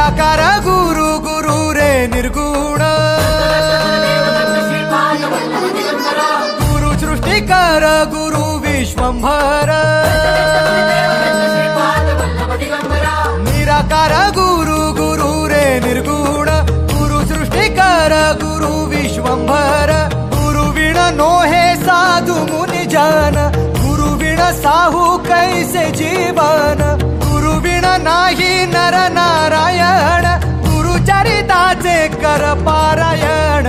निराकार गुरु गुरु रे निर्गुण गुरु सृष्टिकर गुरु विश्वंभर निराकार गुरु गुरु रे निर्गुण गुरु सृष्टिकर गुरु विश्वंभर गुरु विण नोहे साधु मुनि जन गुरु विण साहू कैसे जीवन गुरु विण नाही नर नारायण गुरु चरिताचे कर पारायण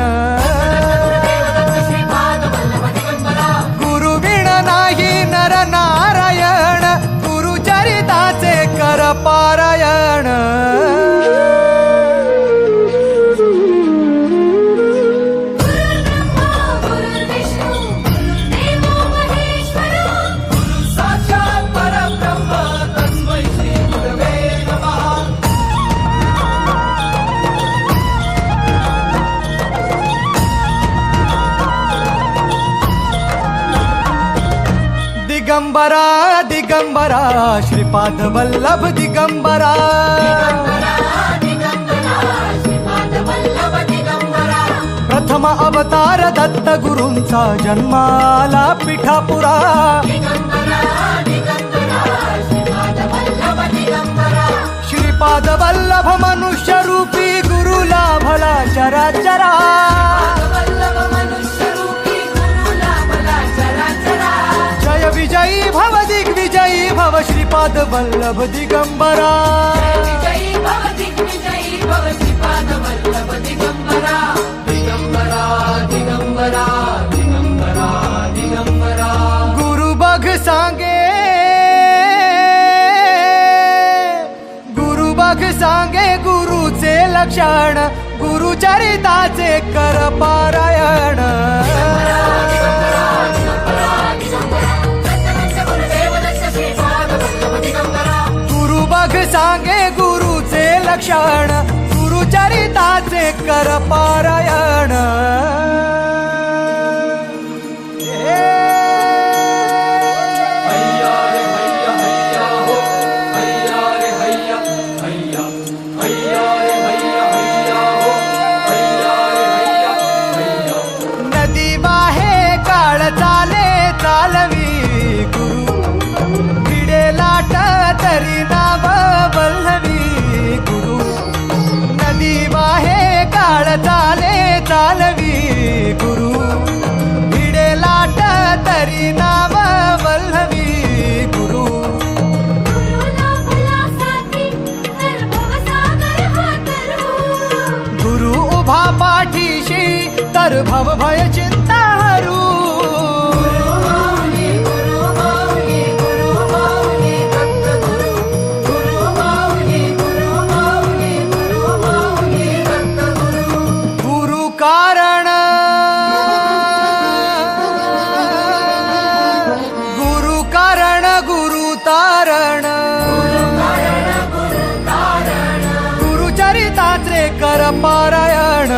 गुरु विण नाही नर नारायण गुरु चरिताचे कर पारायण दिगंबरा दिगंबरा श्रीपाद वल्लभ दिगंबरा प्रथम अवतार दत्त गुरूंचा जन्माला पिठापुरा श्रीपाद वल्लभ मनुष्य रूपी गुरु लाभला चराचरा जय विजयी भव दिग्विजयी भव श्रीपाद वल्लभ दिगंबरा दिगंबरा दिगंबरा दिगंबरा गुरु बघ सांगे गुरु बघ सांगे गुरुचे लक्षण गुरु चरिताचे कर पारायण गुरु बघ सांगे गुरुचे लक्षण गुरु चरिताचे कर पारायण नदी वाहे काळ चाले चालवी गुरु भिडे लाट तरी नाव वल्लवी गुरु नदी वाहे काळ चाले चालवी गुरु भिडे लाट तरी नाव वल्लवी गुरु गुरु उभा पाठीशी तर भव भय चिंता हरू गुरु कारण गुरु कारण गुरु तारण गुरु चरिताचे कर पारायण